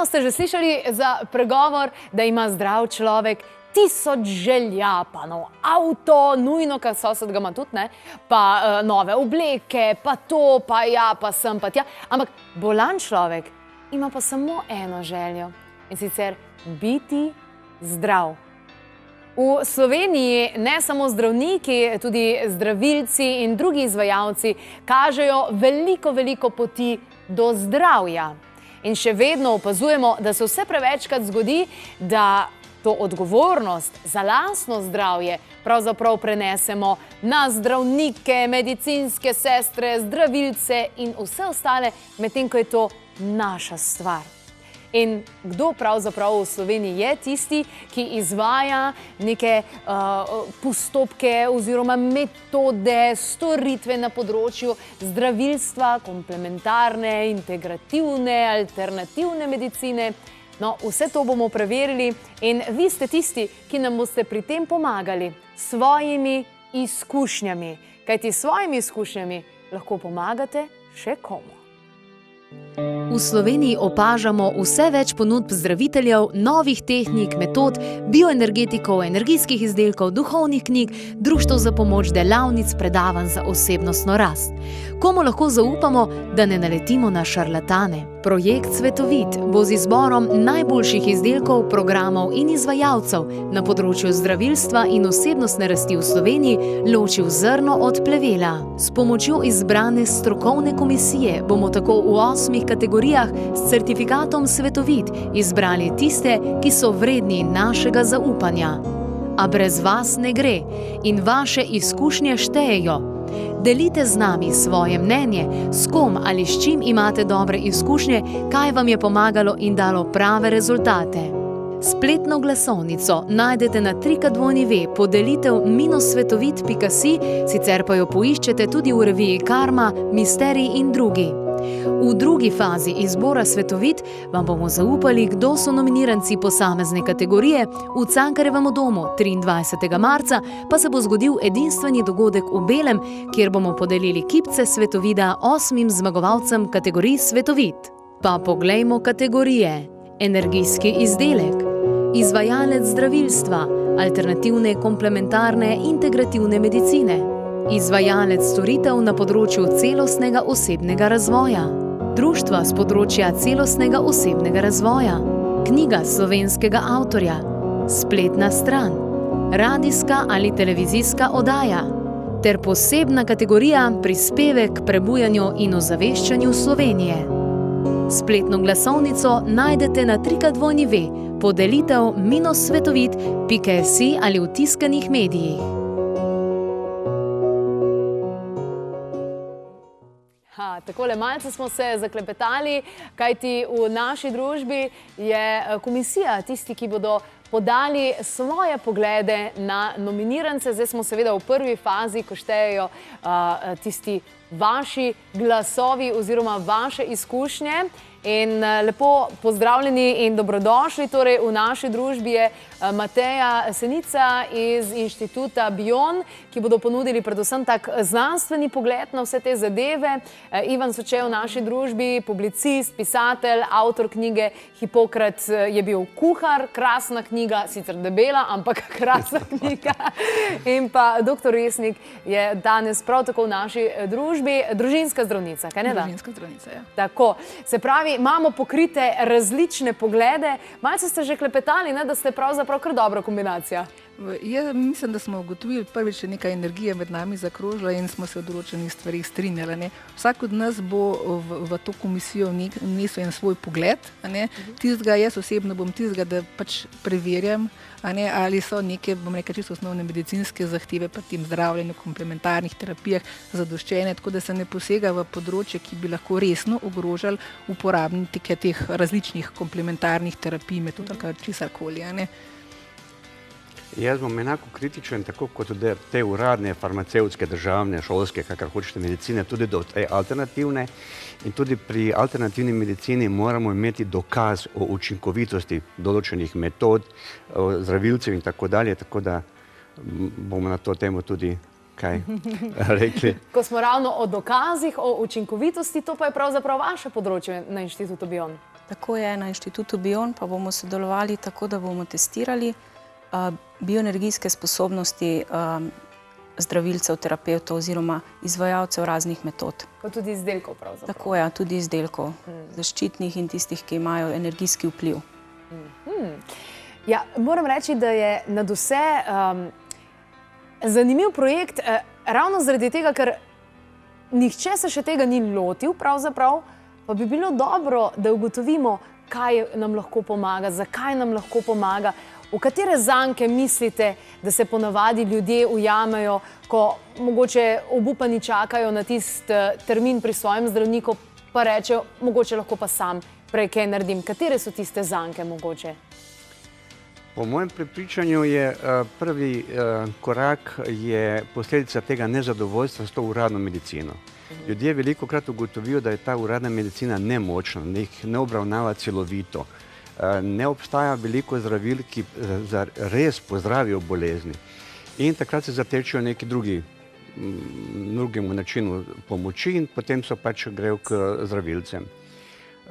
Verjetno ste že slišali za pregovor, da ima zdrav človek 1000 želja, pa nov avto, nujno, kar sosed ga ima tudi, ne? Pa nove obleke, pa to, pa ja, pa sem, pa tja. Ampak bolan človek ima pa samo eno željo, in sicer biti zdrav. V Sloveniji ne samo zdravniki, tudi zdravilci in drugi izvajalci kažejo veliko poti do zdravja. In še vedno opazujemo, da se vse prevečkrat zgodi, da to odgovornost za lastno zdravje pravzaprav prenesemo na zdravnike, medicinske sestre, zdravilce in vse ostale, medtem ko je to naša stvar. In kdo pravzaprav v Sloveniji je tisti, ki izvaja neke postopke oziroma metode, storitve na področju zdravilstva, komplementarne, integrativne, alternativne medicine? No, vse to bomo preverili in vi ste tisti, ki nam boste pri tem pomagali s svojimi izkušnjami. Kajti s svojimi izkušnjami lahko pomagate še komu. V Sloveniji opažamo vse več ponudb zdraviteljev, novih tehnik, metod, bioenergetikov, energijskih izdelkov, duhovnih knjig, društev za pomoč, delavnic, predavanj za osebnostno rast. Komu lahko zaupamo, da ne naletimo na šarlatane? Projekt Svetovit bo z izborom najboljših izdelkov, programov in izvajalcev na področju zdravilstva in osebnostne rasti v Sloveniji ločil zrno od plevela. S pomočjo izbrane strokovne komisije bomo tako v 8 kategorijah s certifikatom Svetovit izbrali tiste, ki so vredni našega zaupanja. A brez vas ne gre in vaše izkušnje štejejo. Delite z nami svoje mnenje, s kom ali s čim imate dobre izkušnje, kaj vam je pomagalo in dalo prave rezultate. Spletno glasovnico najdete na www.podelitev-svetovit.si, sicer pa jo poiščete tudi v reviji Karma, Misterij in drugi. V drugi fazi izbora Svetovit vam bomo zaupali, kdo so nominiranci posamezne kategorije. V Cankarjevem domu 23. marca pa se bo zgodil edinstveni dogodek v belem, kjer bomo podelili kipce Svetovida 8 zmagovalcem kategorij Svetovit. Pa poglejmo kategorije. Energijski izdelek, izvajalec zdravilstva, alternativne, komplementarne, integrativne medicine, izvajalec storitev na področju celostnega osebnega razvoja, društva z področja celostnega osebnega razvoja, knjiga slovenskega avtorja, spletna stran, radijska ali televizijska oddaja ter posebna kategorija prispevek k prebujanju in ozaveščanju Slovenije. Spletno glasovnico najdete na www.podelitev-svetovit.si ali v tiskanih medijih. Takole malce smo se zaklepetali, kajti v naši družbi je komisija tisti, ki bodo podali svoje poglede na nominirance. Zdaj smo seveda v prvi fazi, ko štejejo tisti vaši glasovi oziroma vaše izkušnje. In lepo pozdravljeni in dobrodošli. Torej v naši družbi je Mateja Senica iz inštituta Bion, ki bodo ponudili predvsem tak znanstveni pogled na vse te zadeve. Ivan Soče v naši družbi, publicist, pisatelj, avtor knjige Hipokrat je bil kuhar, krasna knjiga, sicer debela, ampak krasna knjiga. In pa doktor Resnik je danes prav tako v naši družbi družinska zdravnica, kaj ne da? Družinska zdravnica, ja. Tako, se pravi, imamo pokrite različne poglede. Malce ste že klepetali, ne, da ste pravzaprav kar dobra kombinacija. Jaz mislim, da smo ugotovili prvič, da neka energija med nami zakrožila in smo se v določenih stvarih strinjali. Ne. Vsak od nas bo v to komisijo vnesel en svoj pogled. Tistega, jaz osebno bom tistega, da pač preverjam, ali so neke, bom rekel, čisto osnovne medicinske zahteve pri tem zdravljenju, komplementarnih terapijah zadoščene, tako da se ne posega v področje, ki bi lahko resno ogrožali uporabnike teh različnih komplementarnih terapij, metod ali česarkoli. Jaz bom enako kritičen, tako kot tudi te uradne, farmacevtske, državne, šolske, kakor hočete medicine, tudi do te alternativne. In tudi pri alternativni medicini moramo imeti dokaz o učinkovitosti določenih metod, zdravilcev in tako dalje, tako da bomo na to temo tudi kaj rekli. Ko smo ravno o dokazih, o učinkovitosti, to pa je pravzaprav vaše področje na inštitutu Bion. Tako je, na inštitutu Bion pa bomo sodelovali tako, da bomo testirali bioenergijske sposobnosti zdravilcev, terapevtov oziroma izvajalcev raznih metod. Kot tudi izdelkov pravzaprav. Tako je, tudi izdelkov, zaščitnih in tistih, ki imajo energijski vpliv. Ja, moram reči, da je nad vse zanimiv projekt ravno zaradi tega, ker nihče se še tega ni lotil pravzaprav, pa bi bilo dobro, da ugotovimo, kaj nam lahko pomaga, zakaj nam lahko pomaga, v katere zanke mislite, da se ponavadi ljudje ujamejo, ko mogoče obupani čakajo na tisti termin pri svojem zdravniku, pa rečejo, mogoče lahko pa sam prej kaj naredim. Katere so tiste zanke mogoče? Po mojem prepričanju je prvi korak je posledica tega nezadovoljstva s to uradno medicino. Ljudje velikokrat ugotovijo, da je ta uradna medicina nemočna, da jih ne obravnava celovito. Ne obstaja veliko zdravil, ki res pozdravijo bolezni. In takrat se zatečejo neki drugemu načinu pomoči in potem so pač grejo k zdravilcem.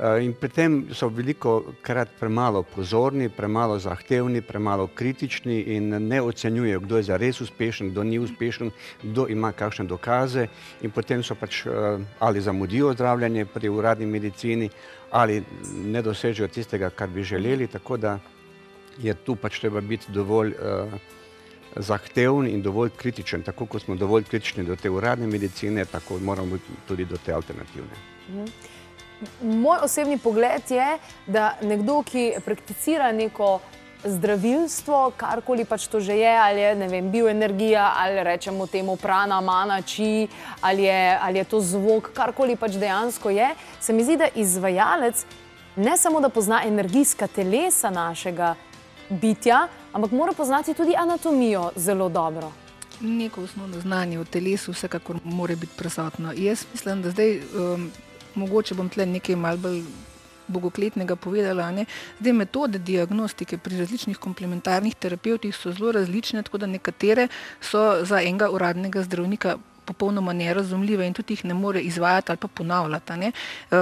In pri tem so velikokrat premalo pozorni, premalo zahtevni, premalo kritični in ne ocenjujejo, kdo je zares uspešen, kdo ni uspešen, kdo ima kakšne dokaze in potem so pač ali zamudijo zdravljenje pri uradni medicini ali ne dosežejo tistega, kar bi želeli, tako da je tu pač treba biti dovolj zahteven in dovolj kritičen. Tako kot smo dovolj kritični do te uradne medicine, tako moramo biti tudi do te alternativne. Moj osebni pogled je, da nekdo, ki prakticira neko zdravilstvo, karkoli pač to že je, ali je, ne vem, bioenergija, ali rečemo temu prana, mana, či, ali je to zvok, karkoli pač dejansko je, se mi zdi, da izvajalec ne samo, da pozna energijska telesa našega bitja, ampak mora poznati tudi anatomijo zelo dobro. Neko osnovno znanje o telesu vsekakor mora biti prisotno. Jaz mislim, da zdaj mogoče bom tle nekaj malo bolj bogokletnega povedala. Zdaj, metode diagnostike pri različnih komplementarnih terapevtih so zelo različne, tako da nekatere so za enega uradnega zdravnika popolnoma nerazumljive in tudi jih ne more izvajati ali pa ponavljati.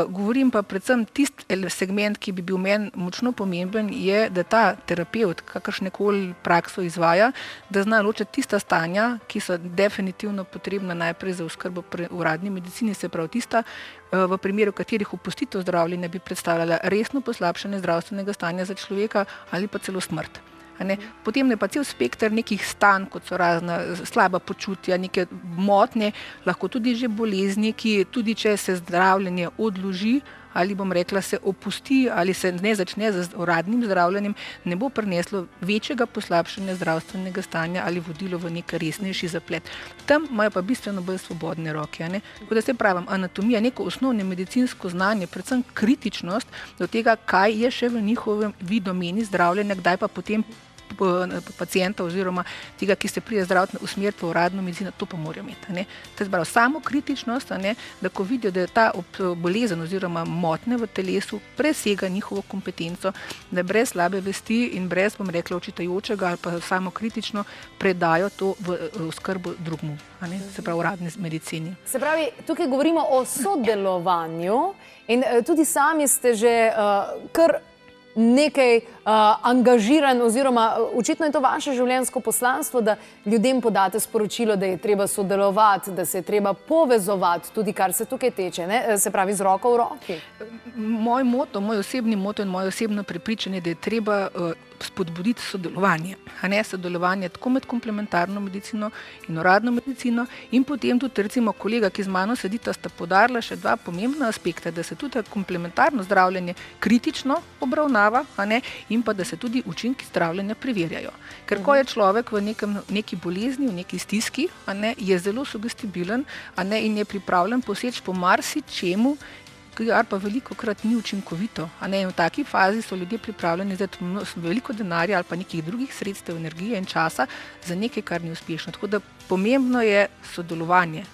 Govorim pa predvsem tisti segment, ki bi bil meni močno pomemben, je, da ta terapevt, kakršnekoli prakso izvaja, da zna ločiti tista stanja, ki so definitivno potrebna najprej za oskrbo pri uradni medicini, se pravi tista, v primeru katerih opustitev zdravljenja bi predstavljala resno poslabšanje zdravstvenega stanja za človeka ali pa celo smrt. Potem je pa cel spekter nekih stanj, kot so razna slaba počutja, neke motnje, lahko tudi že bolezni, ki tudi če se zdravljenje odloži ali bom rekla se opusti ali se ne začne z uradnim zdravljenjem, ne bo prineslo večjega poslabšanja zdravstvenega stanja ali vodilo v nek resnejši zaplet. Tam imajo pa bistveno bolj svobodne roke. Tako da se pravim, anatomija, neko osnovno medicinsko znanje, predvsem kritičnost do tega, kaj je še v njihovem domeni zdravljenja, kdaj pa potem pacijenta oziroma tega, ki se pride zdravstveno usmeriti v uradno medicino, to pa morajo imeti. To je samo kritičnost, da ko vidijo, da je ta bolezen oziroma motnja v telesu presega njihovo kompetenco, da brez slabe vesti in brez, bom rekla, očitajočega ali pa samo kritično predajo to v skrbo drugmu, se pravi uradni medicini. Se pravi, tukaj govorimo o sodelovanju in tudi sami ste že kar nekaj angažiran oziroma očitno je to vaše življenjsko poslanstvo, da ljudem podate sporočilo, da je treba sodelovati, da se je treba povezovati, tudi kar se tukaj teče, se pravi z roko v roki. Moj moto, moj osebni moto in moje osebno prepričanje, da je treba spodbuditi sodelovanje. Sodelovanje tako med komplementarno medicino in uradno medicino in potem tudi recimo kolega, ki z mano sedita, sta poudarila še dva pomembna aspekta, da se tudi komplementarno zdravljenje kritično obravnava in pa da se tudi učinki zdravljenja preverjajo. Ker ko je človek v neki bolezni, v neki stiski, je zelo sugestibilen in je pripravljen poseči po marsičemu, kar pa velikokrat ni učinkovito. V taki fazi so ljudje pripravljeni zdaj veliko denarja ali pa nekih drugih sredstev, energije in časa za nekaj, kar ni uspešno. Tako da pomembno je sodelovanje.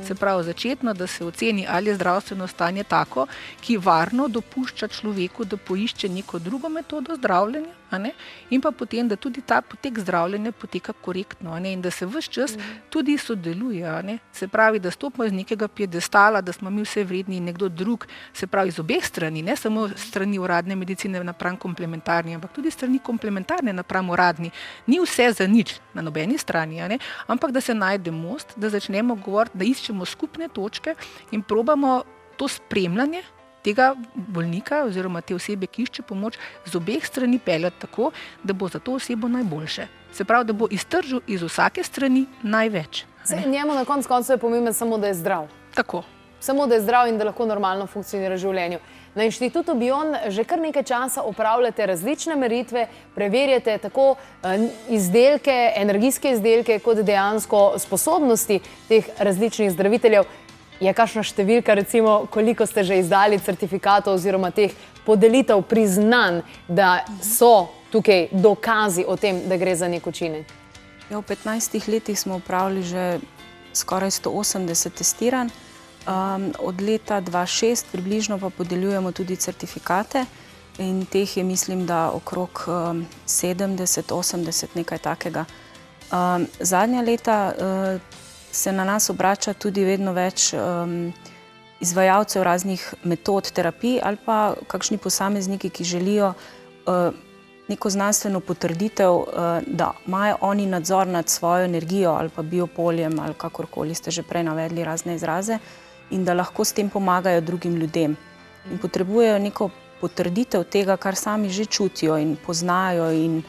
Se pravi začetno, da se oceni, ali je zdravstveno stanje tako, ki varno dopušča človeku, da poišče neko drugo metodo zdravljenja, in pa potem, da tudi ta potek zdravljenja poteka korektno in da se ves čas tudi sodeluje. Se pravi, da stopimo iz nekega piedestala, da smo mi vse vredni in nekdo drug dialog, se pravi iz obeh strani, ne samo strani uradne medicine napram komplementarni, ampak tudi strani komplementarne napram uradni. Ni vse za nič na nobeni strani, ampak da se najde most, da začnemo govoriti, da iščemo skupne točke in probamo to spremljanje tega bolnika oziroma te osebe, ki išče pomoč, z obeh strani peljati tako, da bo za to osebo najboljše. Se pravi, da bo iztržil iz vsake strani največ. Njemu na koncu je pomembno samo, da je zdrav. Tako. Samo, da je zdrav in da lahko normalno funkcionira v življenju. Na Inštitutu Bion že kar nekaj časa opravljate različne meritve, preverjate tako izdelke, energijske izdelke, kot dejansko sposobnosti teh različnih zdraviteljev. Je kakšna številka, recimo, koliko ste že izdali certifikatov oziroma teh podelitev priznanj, da so tukaj dokazi o tem, da gre za nek učinek? Ja, v 15 letih smo opravili že skoraj 180 testiranj. Od leta 2006 približno pa podeljujemo tudi certifikate in teh je, mislim, da okrog 70, 80, nekaj takega. Zadnja leta se na nas obrača tudi vedno več izvajalcev raznih metod terapij ali pa kakšni posamezniki, ki želijo neko znanstveno potrditev, da imajo oni nadzor nad svojo energijo ali pa biopoljem ali kakorkoli ste že prej navedli razne izraze in da lahko s tem pomagajo drugim ljudem. In potrebujejo neko potrditev tega, kar sami že čutijo in poznajo in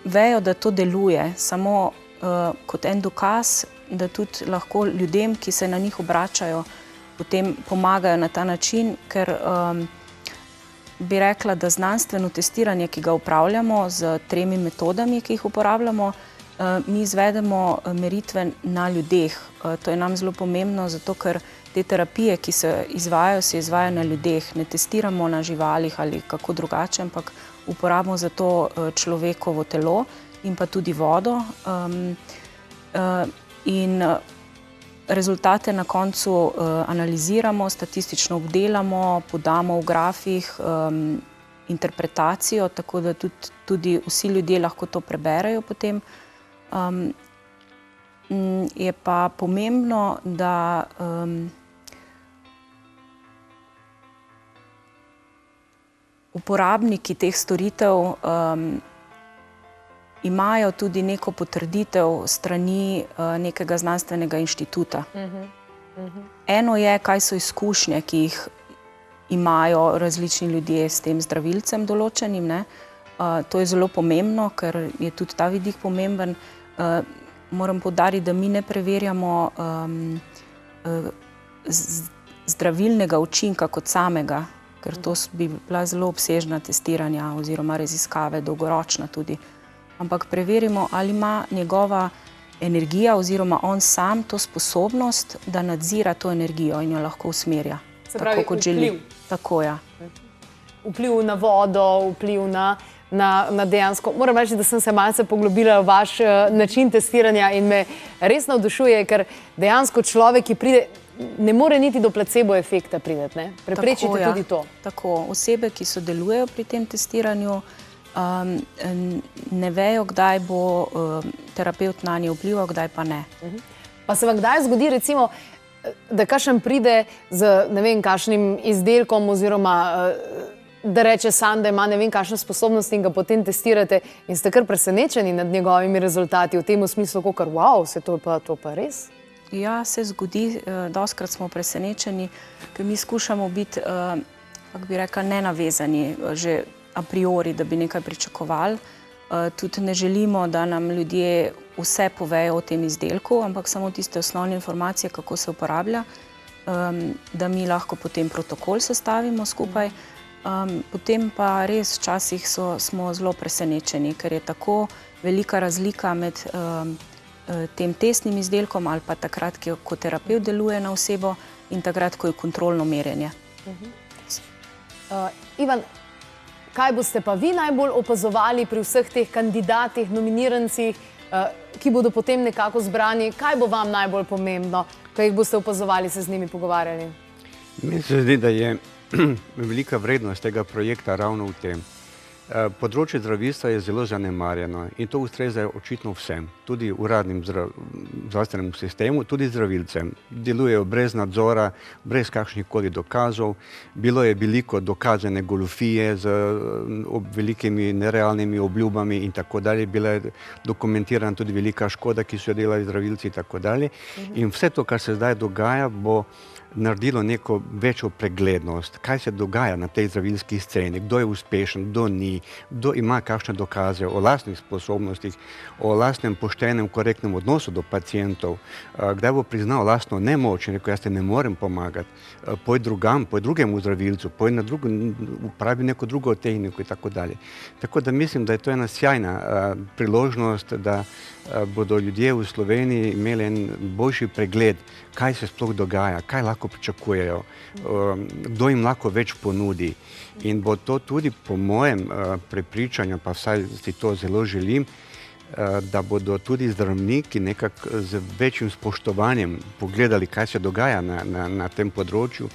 vejo, da to deluje, samo kot en dokaz, da tudi lahko ljudem, ki se na njih obračajo, potem pomagajo na ta način, ker bi rekla, da znanstveno testiranje, ki ga upravljamo z 3 metodami, ki jih uporabljamo, mi izvedemo meritve na ljudeh. To je nam zelo pomembno, zato ker te terapije, ki se izvajajo na ljudeh. Ne testiramo na živalih ali kako drugače, ampak uporabimo za to človekovo telo in pa tudi vodo. In rezultate na koncu analiziramo, statistično obdelamo, podamo v grafih, interpretacijo, tako da tudi vsi ljudje lahko to preberejo potem. Je pa pomembno, da uporabniki teh storitev imajo tudi neko potrditev strani nekega znanstvenega inštituta. Eno je, kaj so izkušnje, ki jih imajo različni ljudje s tem zdravilcem določenim. To je zelo pomembno, ker je tudi ta vidik pomemben. Moram poudariti, da mi ne preverjamo zdravilnega učinka kot samega, ker to bi bila zelo obsežna testiranja oziroma raziskave, dolgoročna tudi. Ampak preverimo, ali ima njegova energija oziroma on sam to sposobnost, da nadzira to energijo in jo lahko usmerja. Se pravi, tako kot želi. Tako, ja. Vpliv na vodo, vpliv na dejansko. Moram reči, da sem se malce poglobila v vaš način testiranja in me res navdušuje, ker dejansko človek, ki pride, ne more niti do placebo efekta prideti. Preprečite tudi to. Tako, osebe, ki sodelujejo pri tem testiranju, ne vejo, kdaj bo terapevt nanje vplival, kdaj pa ne. Pa se vam kdaj zgodi, recimo, da kakšen pride z ne vem kakšnim izdelkom oziroma da reče sam, da ima ne vem kakšne sposobnosti in ga potem testirate in ste kar presenečeni nad njegovimi rezultati v tem smislu, kakor wow, to pa res? Ja, se zgodi, dostikrat smo presenečeni, ker mi skušamo biti, kako bi rekla, nenavezani že a priori, da bi nekaj pričakovali. Tudi ne želimo, da nam ljudje vse povejo o tem izdelku, ampak samo tiste osnovne informacije, kako se uporablja, da mi lahko potem protokol sestavimo skupaj. Potem pa res včasih smo zelo presenečeni, ker je tako velika razlika med tem testnim izdelkom ali pa takrat, ko terapevt deluje na osebo in takrat, ko je kontrolno merjenje. Ivan, kaj boste pa vi najbolj opazovali pri vseh teh kandidatih, nominirancih, ki bodo potem nekako zbrani? Kaj bo vam najbolj pomembno, ko jih boste opazovali, se z njimi pogovarjali? Meni se zdi, da je velika vrednost tega projekta ravno v tem, Področje zdravilstva je zelo zanemarjeno in to ustreza očitno vsem, tudi uradnim zdravstvenem sistemu, tudi zdravilcem. Delujejo brez nadzora, brez kakšnih koli dokazov. Bilo je veliko dokazane goljufije z velikimi nerealnimi obljubami in tako dalje. Bila je dokumentirana tudi velika škoda, ki so jo delali zdravilci in tako dalje. In vse to, kar se zdaj dogaja, bo naredilo neko večjo preglednost, kaj se dogaja na tej zdravilski sceni, kdo je uspešen, kdo ni, kdo ima kakšne dokaze o lastnih sposobnostih, o lastnem poštenem, korektnem odnosu do pacientov, kdaj bo priznal lastno nemoč in rekel, jaz te ne morem pomagati, poj drugam, poj drugemu zdravilcu, poj na uporabi neko drugo tehniko in tako dalje. Tako da mislim, da je to ena sjajna priložnost, da bodo ljudje v Sloveniji imeli en boljši pregled, kaj se sploh dogaja, kaj lahko pričakujejo, kdo jim lahko več ponudi. In bo to tudi po mojem prepričanju, pa vsaj si to zelo želim, da bodo tudi zdravniki nekako z večjim spoštovanjem pogledali, kaj se dogaja na tem področju,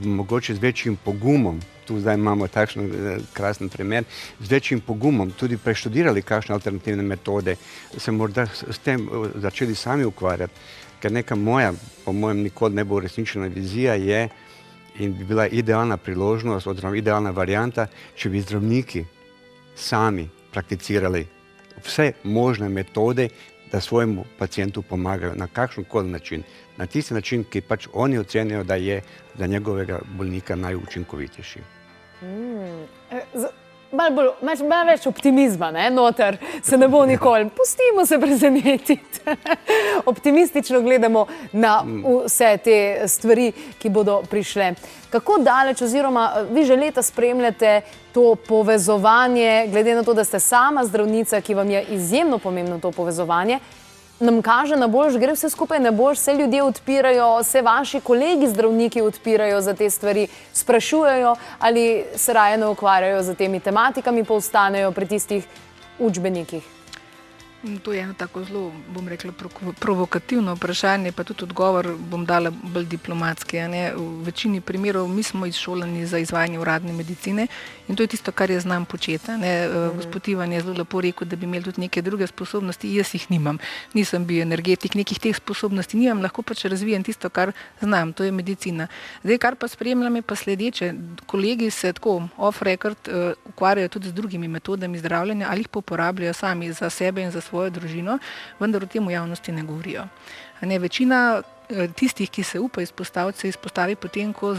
mogoče z večjim pogumom, tu zdaj imamo takšen krasen primer, z večjim pogumom tudi preštudirali kakšne alternativne metode, se morda s tem začeli sami ukvarjati, ker neka moja, po mojem nikoli ne bo uresničena vizija je in bi bila idealna priložnost oziroma idealna varianta, če bi zdravniki sami prakticirali vse možne metode, da svojemu pacientu pomagajo na kakšen koli način, na tisti način, ki pač oni ocenijo, da je za njegovega bolnika najučinkovitejši. Malo več optimizma, noter se ne bo nikoli. Pustimo se presenetiti. Optimistično gledamo na vse te stvari, ki bodo prišle. Kako daleč oziroma vi že leta spremljate to povezovanje, glede na to, da ste sama zdravnica, ki vam je izjemno pomembno to povezovanje, nam kaže na boljš, gre vse skupaj na boljš, se ljudje odpirajo, se vaši kolegi zdravniki odpirajo za te stvari, sprašujejo ali se raje ne ukvarjajo z temi tematikami, pa ostanejo pri tistih učbenikih? To je eno tako zelo, bom rekla, provokativno vprašanje, pa tudi odgovor bom dala bolj diplomatski. V večini primerov mi smo izšolani za izvajanje uradne medicine in to je tisto, kar jaz znam početi. Gospod Ivan je zelo lepo rekel, da bi imeli tudi neke druge sposobnosti, jaz jih nimam. Nisem bioenergetik, nekih teh sposobnosti nimam, lahko pač razvijem tisto, kar znam, to je medicina. Zdaj, kar pa spremljam, je pa sledeče. Kolegi se tako off record ukvarjajo tudi z drugimi metodami zdravljenja ali jih pa uporabljajo sami za sebe in za svojo družino, vendar o tem v javnosti ne govorijo. Večina tistih, ki se upa izpostaviti, se izpostavi potem, ko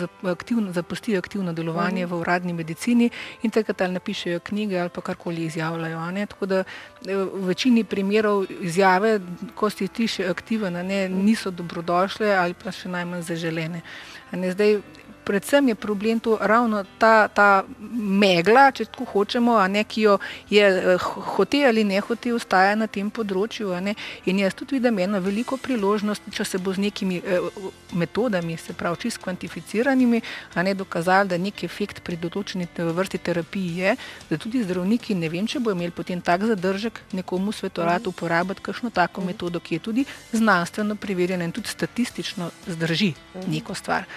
zapustijo aktivno delovanje v uradni medicini in takrat ali napišejo knjige ali pa karkoli izjavljajo. Tako da v večini primerov izjave, ko si ti še aktiven, niso dobrodošle ali pa še najmanj zaželene. Zdaj, predvsem je problem to ravno ta megla, če tako hočemo, ki jo je hote ali ne hote ostaja na tem področju. In jaz tudi vidim eno veliko priložnost, če se bo z nekimi metodami, se pravi čisto kvantificiranimi, dokazali, da nek efekt pri določeni vrsti terapiji je, da tudi zdravniki, ne vem, če bo imeli potem tak zadržek nekomu svetovati uporabiti kakšno tako metodo, ki je tudi znanstveno preverjena in tudi statistično zdrži neko stvar.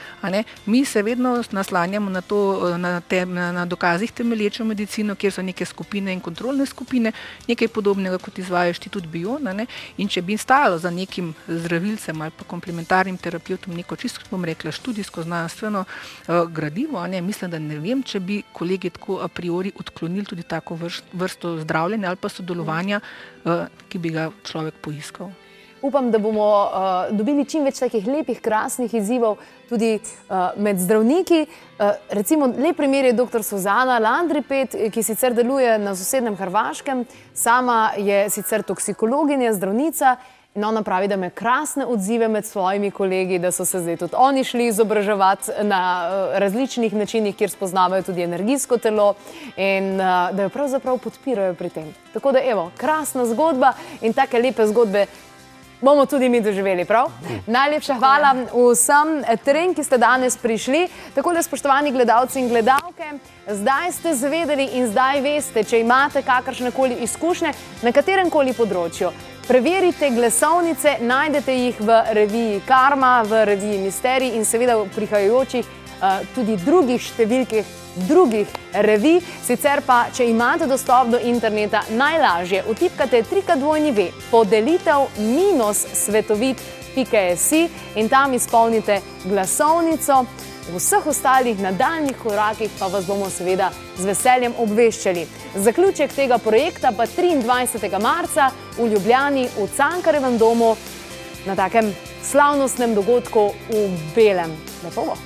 Mi se vedno naslanjamo na to, na dokazih temelječo medicino, kjer so neke skupine in kontrolne skupine, nekaj podobnega, kot izvajaš ti tudi Bion. In če bi stalo za nekim zdravilcem ali pa komplementarnim terapeutom neko čisto, bom rekla, študijsko, znanstveno gradivo, mislim, da ne vem, če bi kolegi tako a priori odklonili tudi tako vrsto zdravljenja ali pa sodelovanja, ki bi ga človek poiskal. Upam, da bomo dobili čim več takih lepih, krasnih izzivov tudi med zdravniki. Recimo, lep primer je dr. Suzana Landripet, ki sicer deluje na sosednjem Hrvaškem. Sama je sicer toksikologinja, zdravnica in ona pravi, da ima krasne odzive med svojimi kolegi, da so se zdaj tudi oni šli izobraževati na različnih načinih, kjer spoznavajo tudi energijsko telo in da jo pravzaprav podpirajo pri tem. Tako da, evo, krasna zgodba in take lepe zgodbe bomo tudi mi doživeli, prav? Najlepša hvala vsem trem, ki ste danes prišli. Takole, spoštovani gledalci in gledalke, zdaj ste zvedeli in zdaj veste, če imate kakršnekoli izkušnje na kateremkoli področju. Preverite glasovnice, najdete jih v reviji Karma, v reviji Misterij in seveda v prihajajočih tudi drugih številkah drugih revij. Sicer pa, če imate dostop do interneta, najlažje vtipkate www.podelitev-svetovit.si in tam izpolnite glasovnico. V vseh ostalih nadaljnjih korakih pa vas bomo seveda z veseljem obveščali. Zaključek tega projekta pa 23. marca v Ljubljani v Cankarjevem domu na takem slavnostnem dogodku v belem. Lepo bo.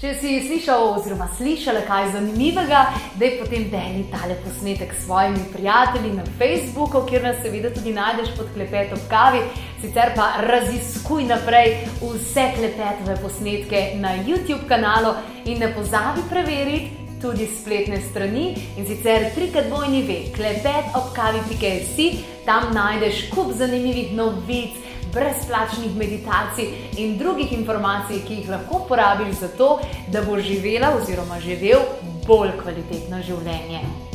Če si slišal oziroma slišala kaj zanimivega, daj potem deli tale posnetek s svojimi prijatelji na Facebooku, kjer nas seveda tudi najdeš pod Klepet ob kavi. Sicer pa raziskuj naprej vse Klepetove posnetke na YouTube kanalu in ne pozabi preveriti tudi spletne strani, in sicer www.klepetobkavi.si. Tam najdeš kup zanimivih novic, brezplačnih meditacij in drugih informacij, ki jih lahko porabiš za to, da boš živela oziroma živel bolj kvalitetno življenje.